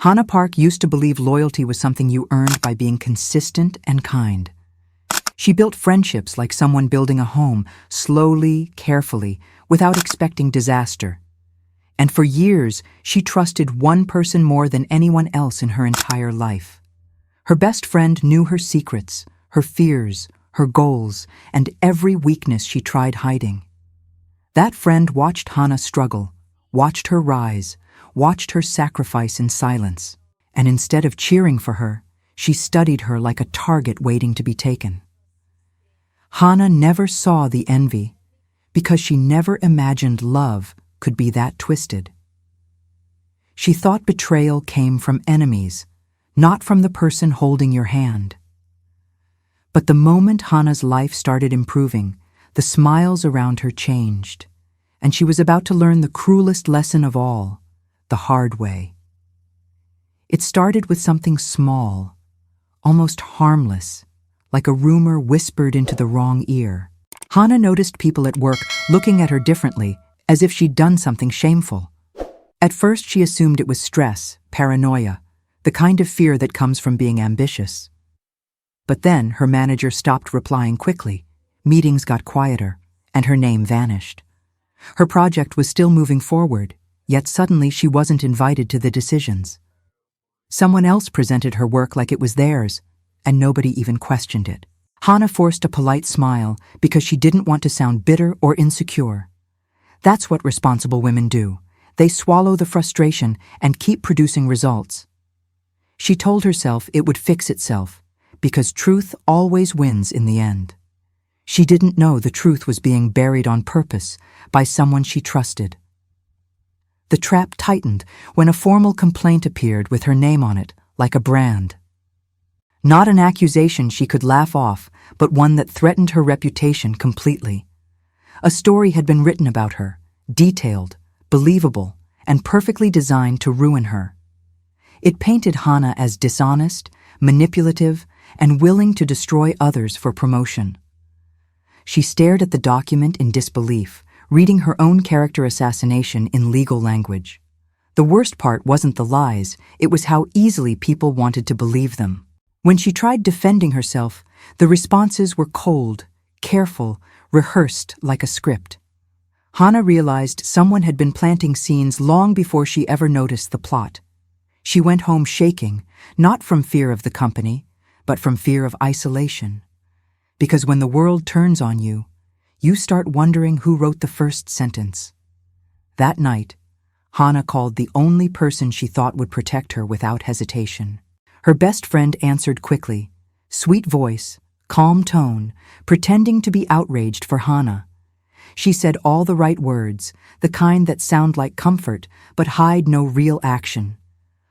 Hannah Park used to believe loyalty was something you earned by being consistent and kind. She built friendships like someone building a home, slowly, carefully, without expecting disaster. And for years, she trusted one person more than anyone else in her entire life. Her best friend knew her secrets, her fears, her goals, and every weakness she tried hiding. That friend watched Hannah struggle, watched her rise, watched her sacrifice in silence, and instead of cheering for her, she studied her like a target waiting to be taken. Hannah never saw the envy, because she never imagined love could be that twisted. She thought betrayal came from enemies, not from the person holding your hand. But the moment Hannah's life started improving, the smiles around her changed, and she was about to learn the cruelest lesson of all, the hard way. It started with something small, almost harmless, like a rumor whispered into the wrong ear. Hannah noticed people at work looking at her differently, as if she'd done something shameful. At first she assumed it was stress, paranoia, the kind of fear that comes from being ambitious. But then her manager stopped replying quickly, meetings got quieter, and her name vanished. Her project was still moving forward, yet suddenly she wasn't invited to the decisions. Someone else presented her work like it was theirs, and nobody even questioned it. Hannah forced a polite smile because she didn't want to sound bitter or insecure. That's what responsible women do. They swallow the frustration and keep producing results. She told herself it would fix itself, because truth always wins in the end. She didn't know the truth was being buried on purpose by someone she trusted. The trap tightened when a formal complaint appeared with her name on it, like a brand. Not an accusation she could laugh off, but one that threatened her reputation completely. A story had been written about her, detailed, believable, and perfectly designed to ruin her. It painted Hannah as dishonest, manipulative, and willing to destroy others for promotion. She stared at the document in disbelief, reading her own character assassination in legal language. The worst part wasn't the lies, it was how easily people wanted to believe them. When she tried defending herself, the responses were cold, careful, rehearsed like a script. Hannah realized someone had been planting scenes long before she ever noticed the plot. She went home shaking, not from fear of the company, but from fear of isolation. Because when the world turns on you, you start wondering who wrote the first sentence. That night, Hannah called the only person she thought would protect her without hesitation. Her best friend answered quickly, sweet voice, calm tone, pretending to be outraged for Hannah. She said all the right words, the kind that sound like comfort but hide no real action.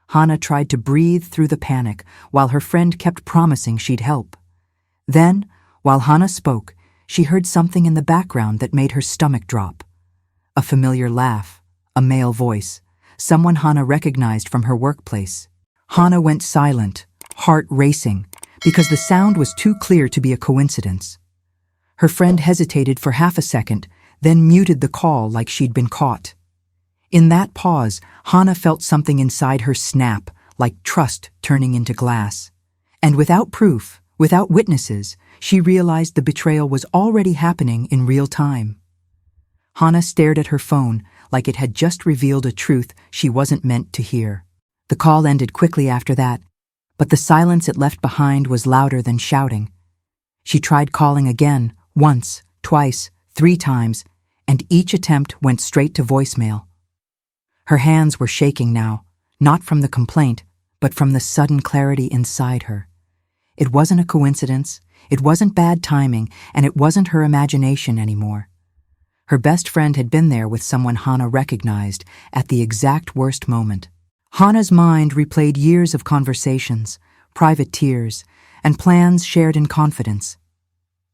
Hannah tried to breathe through the panic while her friend kept promising she'd help. Then, while Hannah spoke, she heard something in the background that made her stomach drop. A familiar laugh, a male voice, someone Hannah recognized from her workplace. Hannah went silent, heart racing, because the sound was too clear to be a coincidence. Her friend hesitated for half a second, then muted the call like she'd been caught. In that pause, Hannah felt something inside her snap, like trust turning into glass. And without proof, without witnesses, she realized the betrayal was already happening in real time. Hannah stared at her phone like it had just revealed a truth she wasn't meant to hear. The call ended quickly after that, but the silence it left behind was louder than shouting. She tried calling again, once, twice, 3 times, and each attempt went straight to voicemail. Her hands were shaking now, not from the complaint, but from the sudden clarity inside her. It wasn't a coincidence, it wasn't bad timing, and it wasn't her imagination anymore. Her best friend had been there with someone Hannah recognized at the exact worst moment. Hannah's mind replayed years of conversations, private tears, and plans shared in confidence.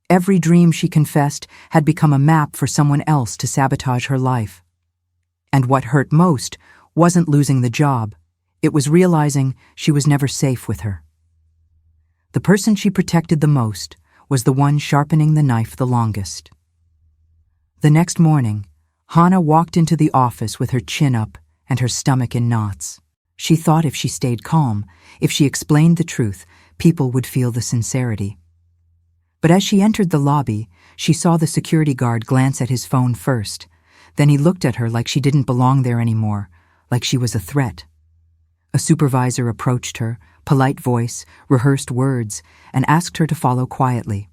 Every dream she confessed had become a map for someone else to sabotage her life. And what hurt most wasn't losing the job, it was realizing she was never safe with her. The person she protected the most was the one sharpening the knife the longest. The next morning, Hannah walked into the office with her chin up and her stomach in knots. She thought if she stayed calm, if she explained the truth, people would feel the sincerity. But as she entered the lobby, she saw the security guard glance at his phone first. Then he looked at her like she didn't belong there anymore, like she was a threat. A supervisor approached her, polite voice, rehearsed words, and asked her to follow quietly.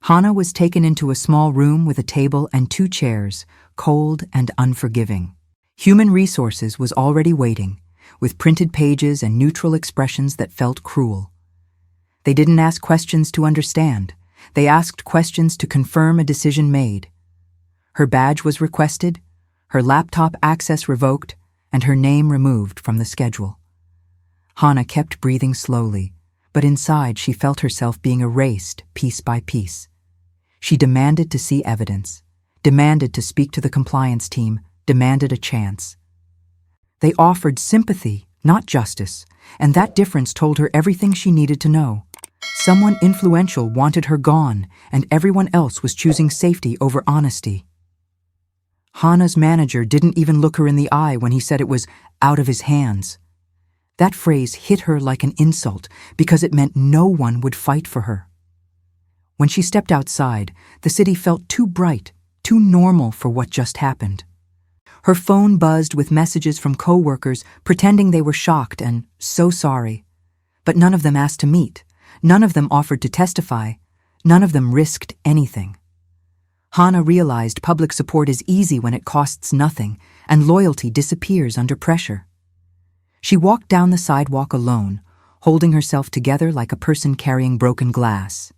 Hannah was taken into a small room with a table and 2 chairs, cold and unforgiving. Human Resources was already waiting, with printed pages and neutral expressions that felt cruel. They didn't ask questions to understand. They asked questions to confirm a decision made. Her badge was requested, her laptop access revoked, and her name removed from the schedule. Hannah kept breathing slowly, but inside she felt herself being erased piece by piece. She demanded to see evidence, demanded to speak to the compliance team, demanded a chance. They offered sympathy, not justice, and that difference told her everything she needed to know. Someone influential wanted her gone, and everyone else was choosing safety over honesty. Hannah's manager didn't even look her in the eye when he said it was out of his hands. That phrase hit her like an insult because it meant no one would fight for her. When she stepped outside, the city felt too bright, too normal for what just happened. Her phone buzzed with messages from coworkers pretending they were shocked and so sorry. But none of them asked to meet. None of them offered to testify. None of them risked anything. Hannah realized public support is easy when it costs nothing, and loyalty disappears under pressure. She walked down the sidewalk alone, holding herself together like a person carrying broken glass.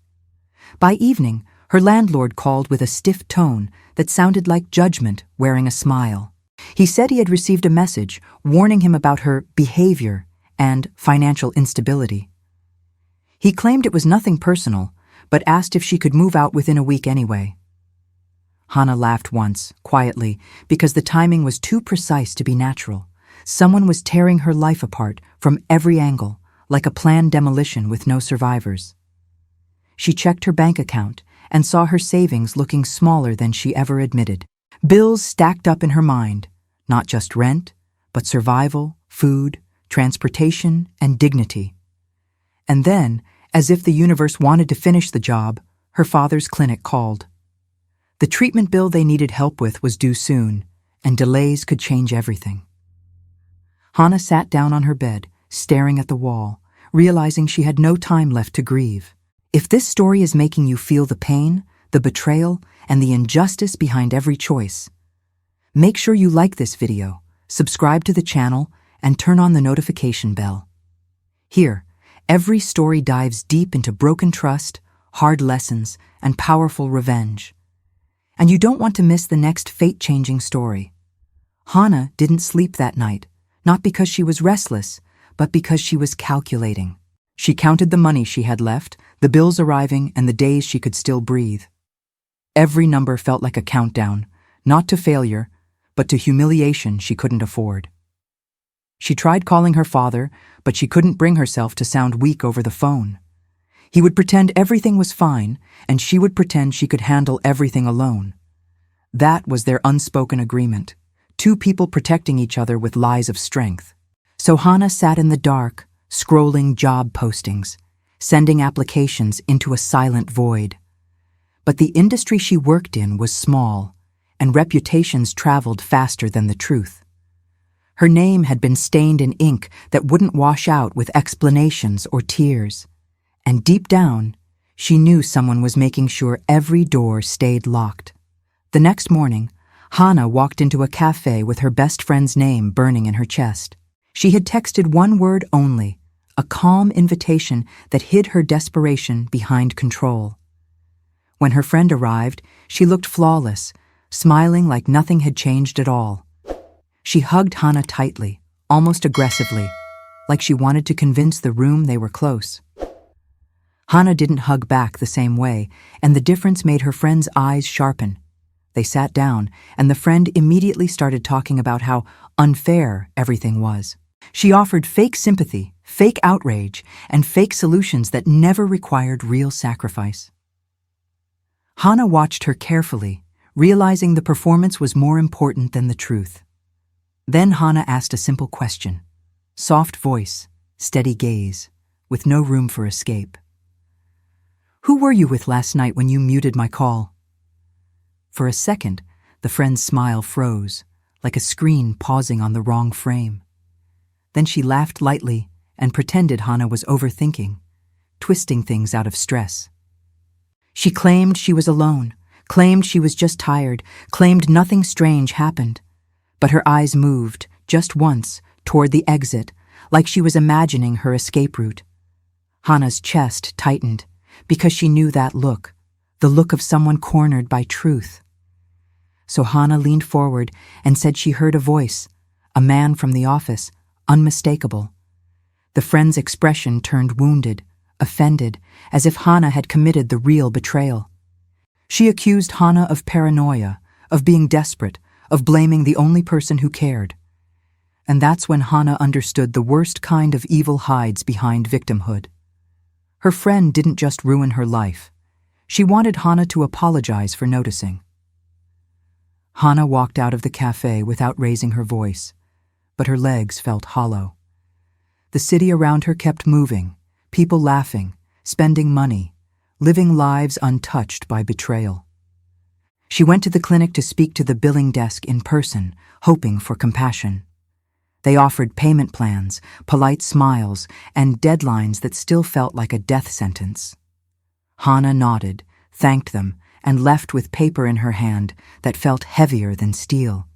By evening, her landlord called with a stiff tone that sounded like judgment wearing a smile. He said he had received a message warning him about her behavior and financial instability. He claimed it was nothing personal, but asked if she could move out within a week anyway. Hannah laughed once, quietly, because the timing was too precise to be natural. Someone was tearing her life apart from every angle, like a planned demolition with no survivors. She checked her bank account and saw her savings looking smaller than she ever admitted. Bills stacked up in her mind, not just rent, but survival, food, transportation, and dignity. And then, as if the universe wanted to finish the job, her father's clinic called. The treatment bill they needed help with was due soon, and delays could change everything. Hannah sat down on her bed, staring at the wall, realizing she had no time left to grieve. If this story is making you feel the pain, the betrayal, and the injustice behind every choice, make sure you like this video, subscribe to the channel, and turn on the notification bell. Here, every story dives deep into broken trust, hard lessons, and powerful revenge. And you don't want to miss the next fate-changing story. Hannah didn't sleep that night, not because she was restless, but because she was calculating. She counted the money she had left, the bills arriving, and the days she could still breathe. Every number felt like a countdown, not to failure, but to humiliation she couldn't afford. She tried calling her father, but she couldn't bring herself to sound weak over the phone. He would pretend everything was fine, and she would pretend she could handle everything alone. That was their unspoken agreement, 2 people protecting each other with lies of strength. So Hannah sat in the dark, scrolling job postings, sending applications into a silent void. But the industry she worked in was small, and reputations traveled faster than the truth. Her name had been stained in ink that wouldn't wash out with explanations or tears. And deep down, she knew someone was making sure every door stayed locked. The next morning, Hannah walked into a cafe with her best friend's name burning in her chest. She had texted one word only, a calm invitation that hid her desperation behind control. When her friend arrived, she looked flawless, smiling like nothing had changed at all. She hugged Hannah tightly, almost aggressively, like she wanted to convince the room they were close. Hannah didn't hug back the same way, and the difference made her friend's eyes sharpen. They sat down, and the friend immediately started talking about how unfair everything was. She offered fake sympathy, fake outrage, and fake solutions that never required real sacrifice. Hannah watched her carefully, realizing the performance was more important than the truth. Then Hannah asked a simple question. Soft voice, steady gaze, with no room for escape. "Who were you with last night when you muted my call?" For a second, the friend's smile froze, like a screen pausing on the wrong frame. Then she laughed lightly and pretended Hannah was overthinking, twisting things out of stress. She claimed she was alone, claimed she was just tired, claimed nothing strange happened. But her eyes moved, just once, toward the exit, like she was imagining her escape route. Hannah's chest tightened, because she knew that look, the look of someone cornered by truth. So Hannah leaned forward and said she heard a voice, a man from the office, unmistakable. The friend's expression turned wounded, offended, as if Hannah had committed the real betrayal. She accused Hannah of paranoia, of being desperate, of blaming the only person who cared. And that's when Hannah understood the worst kind of evil hides behind victimhood. Her friend didn't just ruin her life. She wanted Hannah to apologize for noticing. Hannah walked out of the cafe without raising her voice, but her legs felt hollow. The city around her kept moving, people laughing, spending money, living lives untouched by betrayal. She went to the clinic to speak to the billing desk in person, hoping for compassion. They offered payment plans, polite smiles, and deadlines that still felt like a death sentence. Hannah nodded, thanked them, and left with paper in her hand that felt heavier than steel.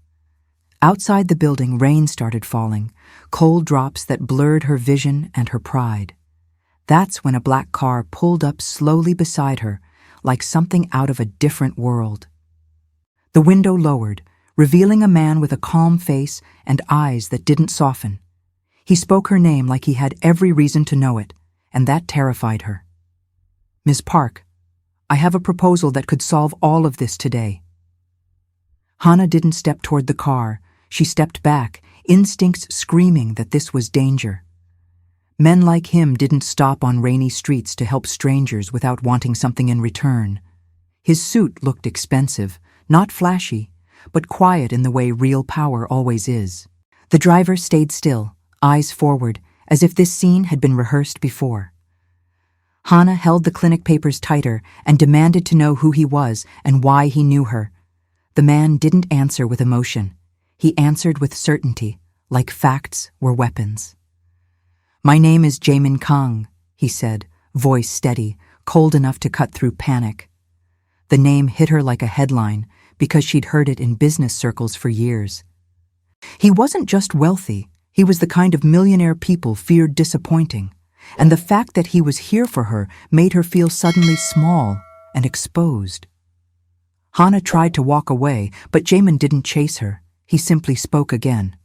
Outside the building, rain started falling, cold drops that blurred her vision and her pride. That's when a black car pulled up slowly beside her, like something out of a different world. The window lowered, revealing a man with a calm face and eyes that didn't soften. He spoke her name like he had every reason to know it, and that terrified her. "Miss Park, I have a proposal that could solve all of this today." Hannah didn't step toward the car. She stepped back, instincts screaming that this was danger. Men like him didn't stop on rainy streets to help strangers without wanting something in return. His suit looked expensive, not flashy, but quiet in the way real power always is. The driver stayed still, eyes forward, as if this scene had been rehearsed before. Hannah held the clinic papers tighter and demanded to know who he was and why he knew her. The man didn't answer with emotion. He answered with certainty, like facts were weapons. "My name is Jaemin Kang," he said, voice steady, cold enough to cut through panic. The name hit her like a headline because she'd heard it in business circles for years. He wasn't just wealthy, he was the kind of millionaire people feared disappointing. And the fact that he was here for her made her feel suddenly small and exposed. Hannah tried to walk away, but Jaemin didn't chase her. He simply spoke again.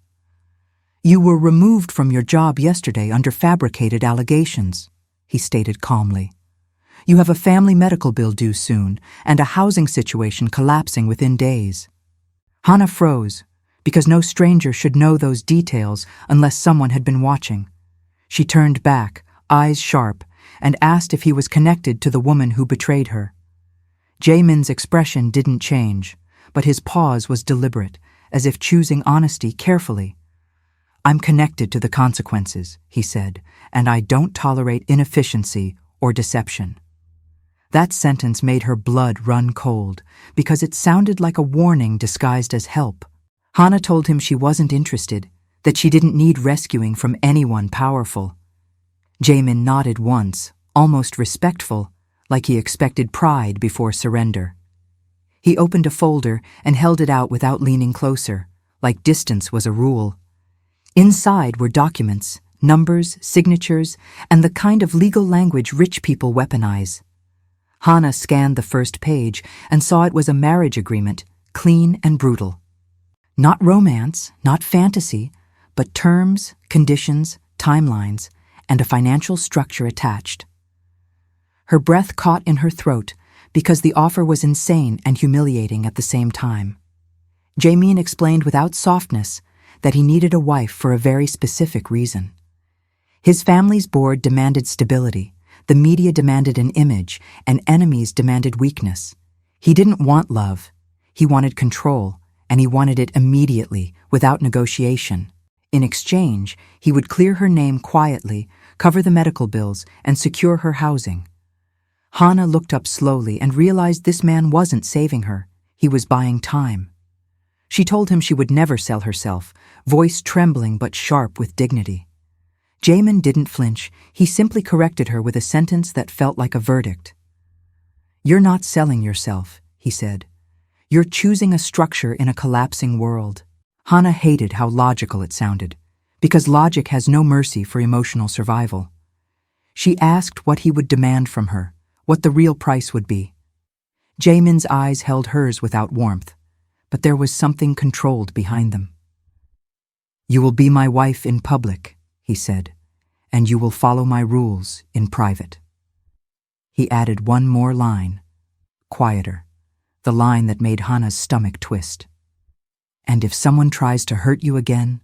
"You were removed from your job yesterday under fabricated allegations," he stated calmly. "You have a family medical bill due soon and a housing situation collapsing within days." Hannah froze, because no stranger should know those details unless someone had been watching. She turned back, eyes sharp, and asked if he was connected to the woman who betrayed her. Jaemin's expression didn't change, but his pause was deliberate, as if choosing honesty carefully. "I'm connected to the consequences," he said, "and I don't tolerate inefficiency or deception." That sentence made her blood run cold, because it sounded like a warning disguised as help. Hannah told him she wasn't interested, that she didn't need rescuing from anyone powerful. Jaemin nodded once, almost respectful, like he expected pride before surrender. He opened a folder and held it out without leaning closer, like distance was a rule. Inside were documents, numbers, signatures, and the kind of legal language rich people weaponize. Hannah scanned the first page and saw it was a marriage agreement, clean and brutal. Not romance, not fantasy, but terms, conditions, timelines, and a financial structure attached. Her breath caught in her throat because the offer was insane and humiliating at the same time. Jaemin explained without softness that he needed a wife for a very specific reason. His family's board demanded stability, the media demanded an image, and enemies demanded weakness. He didn't want love. He wanted control, and he wanted it immediately, without negotiation. In exchange, he would clear her name quietly, cover the medical bills, and secure her housing. Hannah looked up slowly and realized this man wasn't saving her. He was buying time. She told him she would never sell herself, voice trembling but sharp with dignity. Jamin didn't flinch. He simply corrected her with a sentence that felt like a verdict. "You're not selling yourself," he said. "You're choosing a structure in a collapsing world." Hannah hated how logical it sounded, because logic has no mercy for emotional survival. She asked what he would demand from her, what the real price would be. Jamin's eyes held hers without warmth, but there was something controlled behind them. "You will be my wife in public," he said, "and you will follow my rules in private." He added one more line, quieter, the line that made Hannah's stomach twist. "And if someone tries to hurt you again,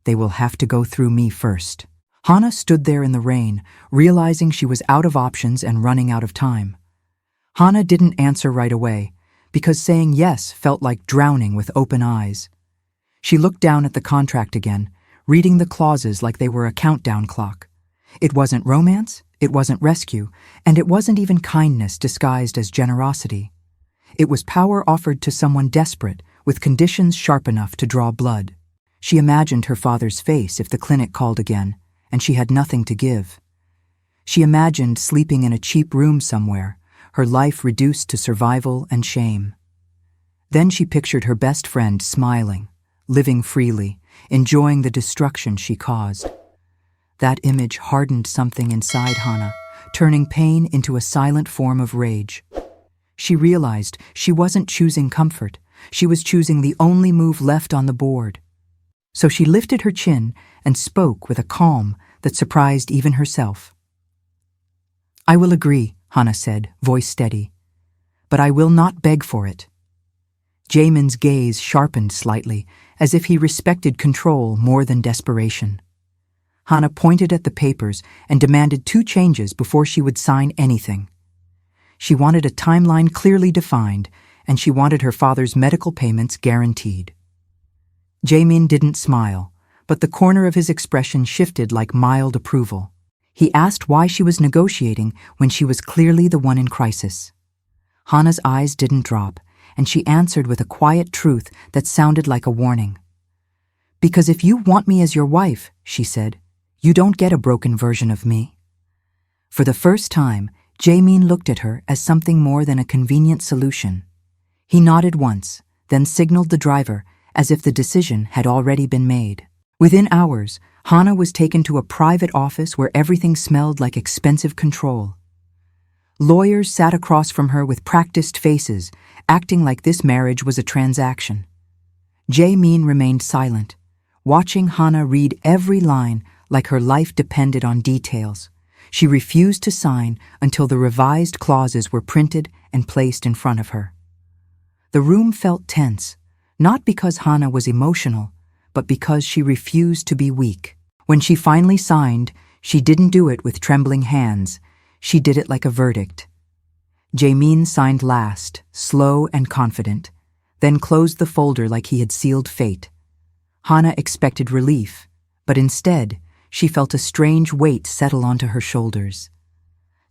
they will have to go through me first." Hannah stood there in the rain, realizing she was out of options and running out of time. Hannah didn't answer right away, because saying yes felt like drowning with open eyes. She looked down at the contract again, reading the clauses like they were a countdown clock. It wasn't romance, it wasn't rescue, and it wasn't even kindness disguised as generosity. It was power offered to someone desperate, with conditions sharp enough to draw blood. She imagined her father's face if the clinic called again, and she had nothing to give. She imagined sleeping in a cheap room somewhere, her life reduced to survival and shame. Then she pictured her best friend smiling, living freely, enjoying the destruction she caused. That image hardened something inside Hannah, turning pain into a silent form of rage. She realized she wasn't choosing comfort, she was choosing the only move left on the board. So she lifted her chin and spoke with a calm that surprised even herself. "I will agree," Hannah said, voice steady, "but I will not beg for it." Jamin's gaze sharpened slightly, as if he respected control more than desperation. Hannah pointed at the papers and demanded 2 changes before she would sign anything. She wanted a timeline clearly defined, and she wanted her father's medical payments guaranteed. Jamin didn't smile, but the corner of his expression shifted like mild approval. He asked why she was negotiating when she was clearly the one in crisis. Hannah's eyes didn't drop, and she answered with a quiet truth that sounded like a warning. "Because if you want me as your wife," she said, "you don't get a broken version of me." For the first time, Jamin looked at her as something more than a convenient solution. He nodded once, then signaled the driver as if the decision had already been made. Within hours, Hannah was taken to a private office where everything smelled like expensive control. Lawyers sat across from her with practiced faces, acting like this marriage was a transaction. Jamin remained silent, watching Hannah read every line like her life depended on details. She refused to sign until the revised clauses were printed and placed in front of her. The room felt tense, not because Hannah was emotional, but because she refused to be weak. When she finally signed, she didn't do it with trembling hands. She did it like a verdict. Jamin signed last, slow and confident, then closed the folder like he had sealed fate. Hannah expected relief, but instead, she felt a strange weight settle onto her shoulders.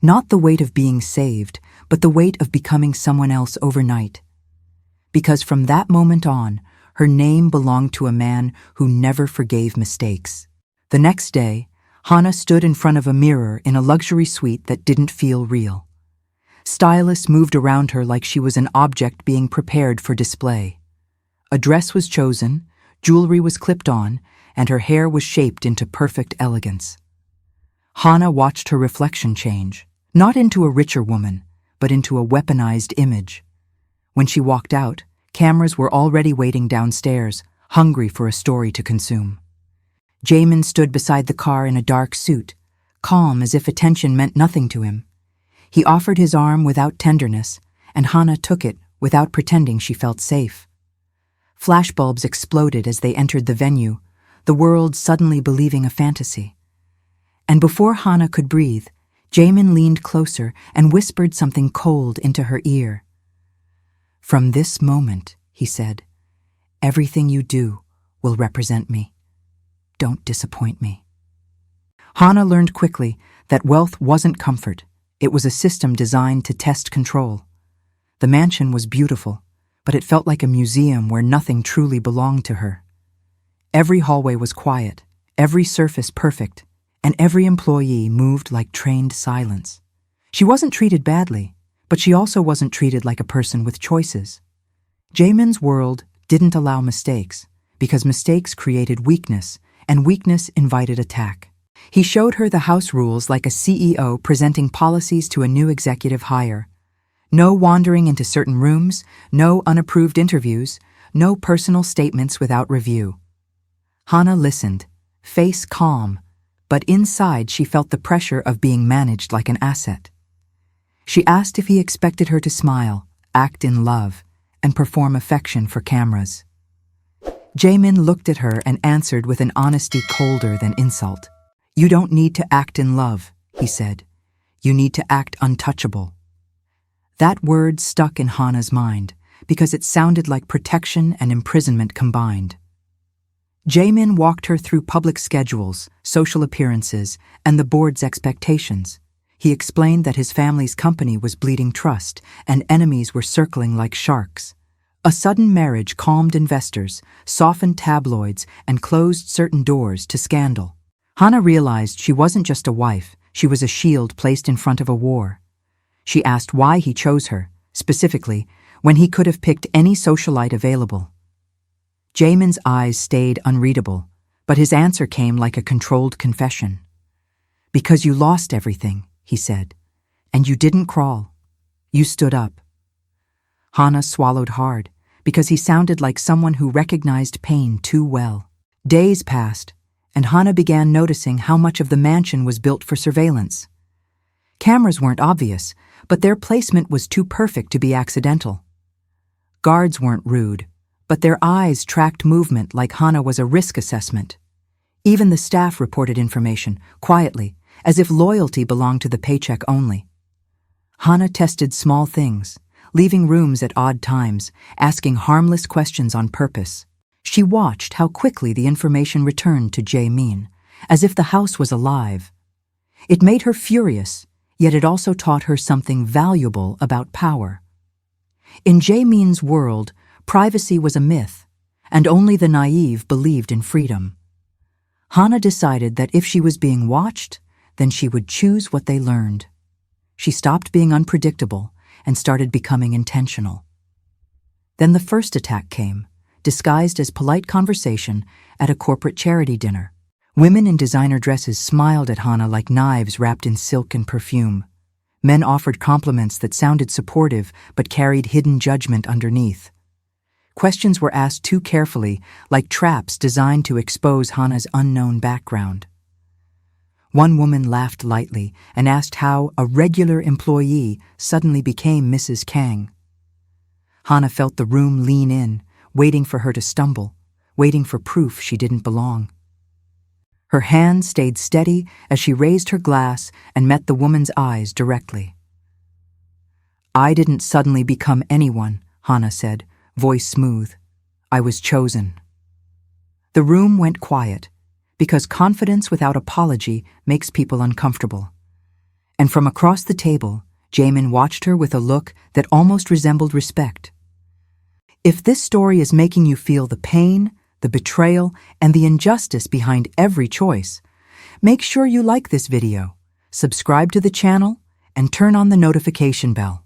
Not the weight of being saved, but the weight of becoming someone else overnight. Because from that moment on, her name belonged to a man who never forgave mistakes. The next day, Hannah stood in front of a mirror in a luxury suite that didn't feel real. Stylists moved around her like she was an object being prepared for display. A dress was chosen, jewelry was clipped on, and her hair was shaped into perfect elegance. Hannah watched her reflection change, not into a richer woman, but into a weaponized image. When she walked out, cameras were already waiting downstairs, hungry for a story to consume. Jamin stood beside the car in a dark suit, calm as if attention meant nothing to him. He offered his arm without tenderness, and Hannah took it without pretending she felt safe. Flashbulbs exploded as they entered the venue, the world suddenly believing a fantasy. And before Hannah could breathe, Jamin leaned closer and whispered something cold into her ear. "From this moment," he said, "everything you do will represent me." don't disappoint me. Hannah learned quickly that wealth wasn't comfort. It was a system designed to test control. The mansion was beautiful, but it felt like a museum where nothing truly belonged to her. Every hallway was quiet, every surface perfect, and every employee moved like trained silence. She wasn't treated badly, but she also wasn't treated like a person with choices. Jamin's world didn't allow mistakes, because mistakes created weakness, and weakness invited attack. He showed her the house rules like a CEO presenting policies to a new executive hire. No wandering into certain rooms, no unapproved interviews, no personal statements without review. Hannah listened, face calm, but inside she felt the pressure of being managed like an asset. She asked if he expected her to smile, act in love, and perform affection for cameras. Jamin looked at her and answered with an honesty colder than insult. "You don't need to act in love," he said. "You need to act untouchable." That word stuck in Hannah's mind because it sounded like protection and imprisonment combined. Jamin walked her through public schedules, social appearances, and the board's expectations. He explained that his family's company was bleeding trust and enemies were circling like sharks. A sudden marriage calmed investors, softened tabloids, and closed certain doors to scandal. Hannah realized she wasn't just a wife, she was a shield placed in front of a war. She asked why he chose her, specifically, when he could have picked any socialite available. Jamin's eyes stayed unreadable, but his answer came like a controlled confession. "Because you lost everything," he said, "and you didn't crawl. You stood up." Hannah swallowed hard, because he sounded like someone who recognized pain too well. Days passed, and Hannah began noticing how much of the mansion was built for surveillance. Cameras weren't obvious, but their placement was too perfect to be accidental. Guards weren't rude, but their eyes tracked movement like Hannah was a risk assessment. Even the staff reported information, quietly, as if loyalty belonged to the paycheck only. Hannah tested small things, leaving rooms at odd times, asking harmless questions on purpose. She watched how quickly the information returned to Jamin, as if the house was alive. It made her furious, yet it also taught her something valuable about power. In Jamin's world, privacy was a myth, and only the naive believed in freedom. Hannah decided that if she was being watched, then she would choose what they learned. She stopped being unpredictable and started becoming intentional. Then the first attack came, disguised as polite conversation at a corporate charity dinner. Women in designer dresses smiled at Hannah like knives wrapped in silk and perfume. Men offered compliments that sounded supportive but carried hidden judgment underneath. Questions were asked too carefully, like traps designed to expose Hannah's unknown background. One woman laughed lightly and asked how a regular employee suddenly became Mrs. Kang. Hannah felt the room lean in, waiting for her to stumble, waiting for proof she didn't belong. Her hand stayed steady as she raised her glass and met the woman's eyes directly. "I didn't suddenly become anyone," Hannah said, voice smooth. "I was chosen." The room went quiet, because confidence without apology makes people uncomfortable. And from across the table, Jamin watched her with a look that almost resembled respect. If this story is making you feel the pain, the betrayal, and the injustice behind every choice, make sure you like this video, subscribe to the channel, and turn on the notification bell.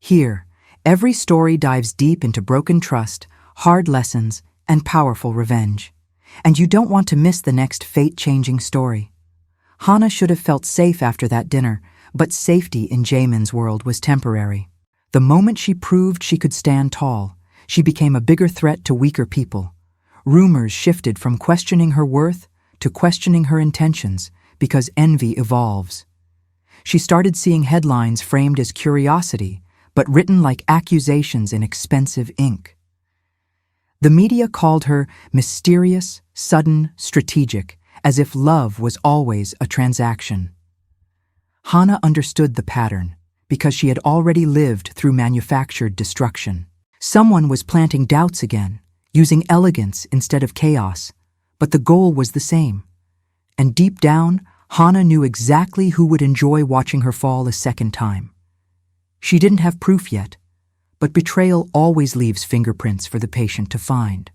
Here, every story dives deep into broken trust, hard lessons, and powerful revenge. And you don't want to miss the next fate-changing story. Hannah should have felt safe after that dinner, but safety in Jamin's world was temporary. The moment she proved she could stand tall, she became a bigger threat to weaker people. Rumors shifted from questioning her worth to questioning her intentions, because envy evolves. She started seeing headlines framed as curiosity, but written like accusations in expensive ink. The media called her mysterious, sudden, strategic, as if love was always a transaction. Hannah understood the pattern, because she had already lived through manufactured destruction. Someone was planting doubts again, using elegance instead of chaos, but the goal was the same. And deep down, Hannah knew exactly who would enjoy watching her fall a second time. She didn't have proof yet, but betrayal always leaves fingerprints for the patient to find.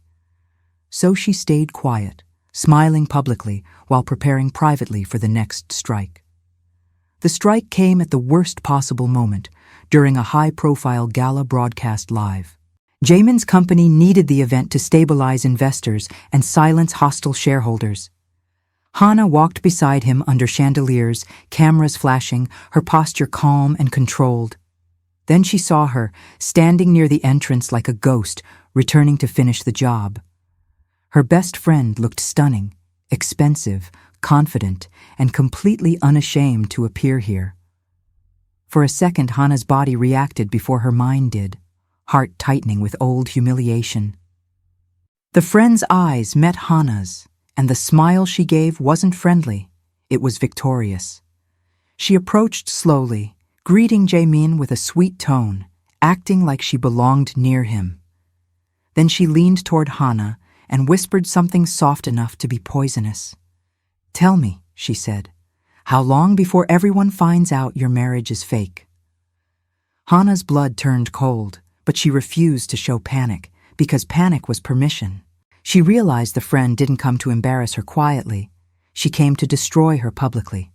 So she stayed quiet, smiling publicly while preparing privately for the next strike. The strike came at the worst possible moment, during a high-profile gala broadcast live. Jamin's company needed the event to stabilize investors and silence hostile shareholders. Hannah walked beside him under chandeliers, cameras flashing, her posture calm and controlled. Then she saw her, standing near the entrance like a ghost, returning to finish the job. Her best friend looked stunning, expensive, confident, and completely unashamed to appear here. For a second, Hannah's body reacted before her mind did, heart tightening with old humiliation. The friend's eyes met Hannah's, and the smile she gave wasn't friendly, it was victorious. She approached slowly, greeting Jamin with a sweet tone, acting like she belonged near him. Then she leaned toward Hannah and whispered something soft enough to be poisonous. "Tell me," she said, "how long before everyone finds out your marriage is fake?" Hannah's blood turned cold, but she refused to show panic, because panic was permission. She realized the friend didn't come to embarrass her quietly. She came to destroy her publicly.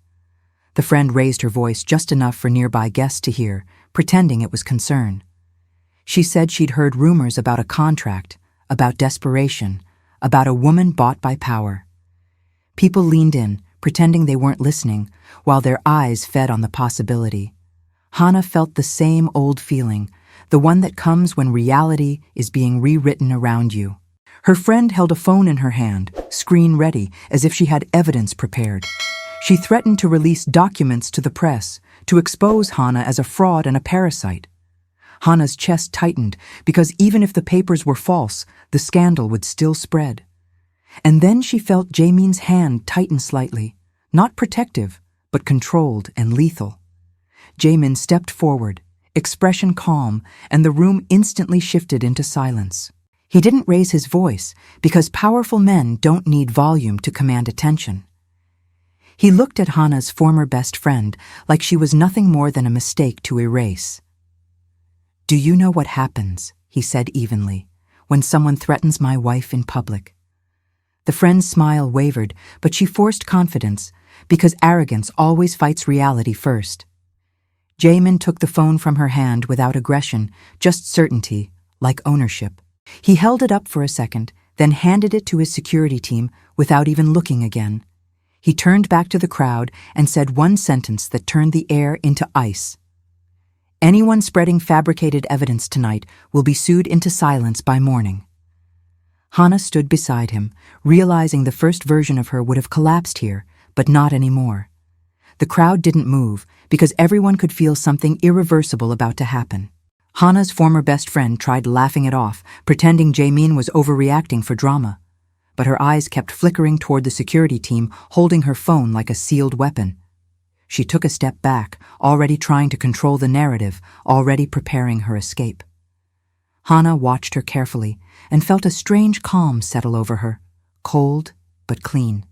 The friend raised her voice just enough for nearby guests to hear, pretending it was concern. She said she'd heard rumors about a contract, about desperation, about a woman bought by power. People leaned in, pretending they weren't listening, while their eyes fed on the possibility. Hannah felt the same old feeling, the one that comes when reality is being rewritten around you. Her friend held a phone in her hand, screen ready, as if she had evidence prepared. She threatened to release documents to the press, to expose Hannah as a fraud and a parasite. Hannah's chest tightened, because even if the papers were false, the scandal would still spread. And then she felt Jamin's hand tighten slightly, not protective, but controlled and lethal. Jamin stepped forward, expression calm, and the room instantly shifted into silence. He didn't raise his voice, because powerful men don't need volume to command attention. He looked at Hannah's former best friend like she was nothing more than a mistake to erase. "Do you know what happens," he said evenly, "when someone threatens my wife in public?" The friend's smile wavered, but she forced confidence, because arrogance always fights reality first. Jamin took the phone from her hand without aggression, just certainty, like ownership. He held it up for a second, then handed it to his security team without even looking again. He turned back to the crowd and said one sentence that turned the air into ice. "Anyone spreading fabricated evidence tonight will be sued into silence by morning." Hannah stood beside him, realizing the first version of her would have collapsed here, but not anymore. The crowd didn't move, because everyone could feel something irreversible about to happen. Hannah's former best friend tried laughing it off, pretending Jamin was overreacting for drama. But her eyes kept flickering toward the security team, holding her phone like a sealed weapon. She took a step back, already trying to control the narrative, already preparing her escape. Hannah watched her carefully and felt a strange calm settle over her, cold but clean.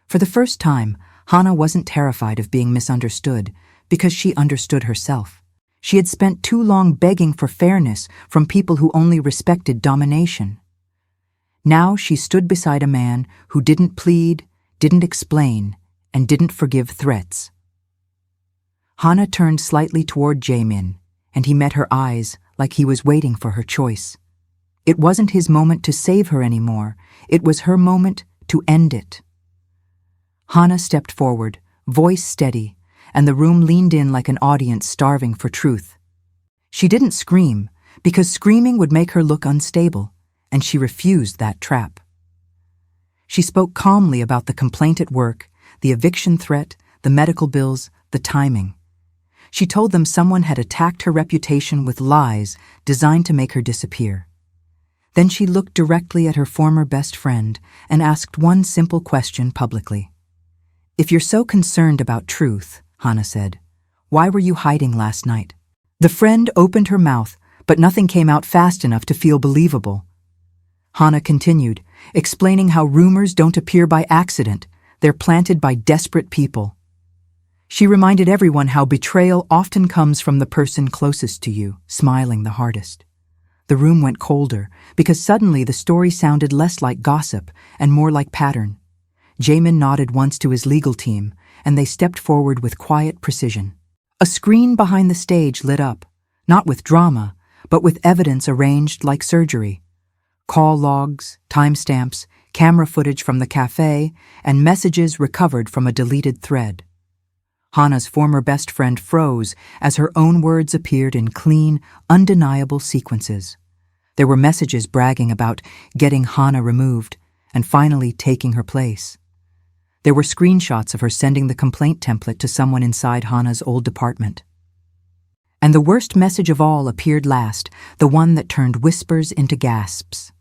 For the first time, Hannah wasn't terrified of being misunderstood, because she understood herself. She had spent too long begging for fairness from people who only respected domination. Now she stood beside a man who didn't plead, didn't explain, and didn't forgive threats. Hannah turned slightly toward Jamin, and he met her eyes like he was waiting for her choice. It wasn't his moment to save her anymore, it was her moment to end it. Hannah stepped forward, voice steady, and the room leaned in like an audience starving for truth. She didn't scream, because screaming would make her look unstable, and she refused that trap. She spoke calmly about the complaint at work, the eviction threat, the medical bills, the timing. She told them someone had attacked her reputation with lies designed to make her disappear. Then she looked directly at her former best friend and asked one simple question publicly. "If you're so concerned about truth," Hannah said, "why were you hiding last night?" The friend opened her mouth, but nothing came out fast enough to feel believable. Hannah continued, explaining how rumors don't appear by accident, they're planted by desperate people. She reminded everyone how betrayal often comes from the person closest to you, smiling the hardest. The room went colder, because suddenly the story sounded less like gossip and more like pattern. Jamin nodded once to his legal team, and they stepped forward with quiet precision. A screen behind the stage lit up, not with drama, but with evidence arranged like surgery. Call logs, timestamps, camera footage from the cafe, and messages recovered from a deleted thread. Hannah's former best friend froze as her own words appeared in clean, undeniable sequences. There were messages bragging about getting Hannah removed and finally taking her place. There were screenshots of her sending the complaint template to someone inside Hannah's old department. And the worst message of all appeared last, the one that turned whispers into gasps.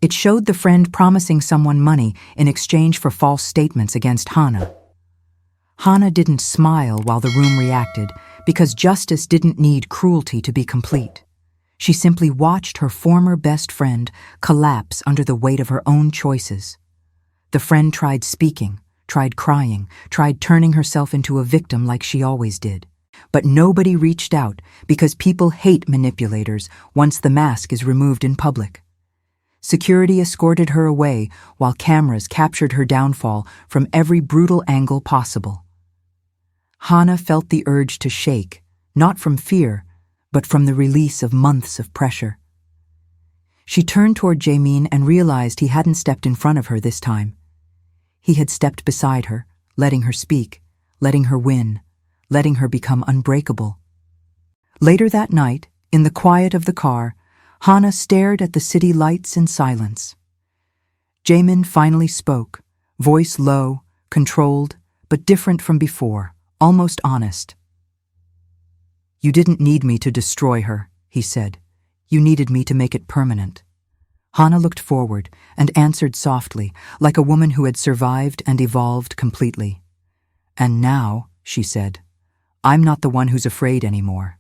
It showed the friend promising someone money in exchange for false statements against Hannah. Hannah didn't smile while the room reacted because justice didn't need cruelty to be complete. She simply watched her former best friend collapse under the weight of her own choices. The friend tried speaking, tried crying, tried turning herself into a victim like she always did. But nobody reached out because people hate manipulators once the mask is removed in public. Security escorted her away while cameras captured her downfall from every brutal angle possible. Hannah felt the urge to shake, not from fear, but from the release of months of pressure. She turned toward Jamin and realized he hadn't stepped in front of her this time. He had stepped beside her, letting her speak, letting her win, letting her become unbreakable. Later that night, in the quiet of the car, Hannah stared at the city lights in silence. Jamin finally spoke, voice low, controlled, but different from before, almost honest. "You didn't need me to destroy her," he said. "You needed me to make it permanent." Hannah looked forward and answered softly, like a woman who had survived and evolved completely. "And now," she said, "I'm not the one who's afraid anymore."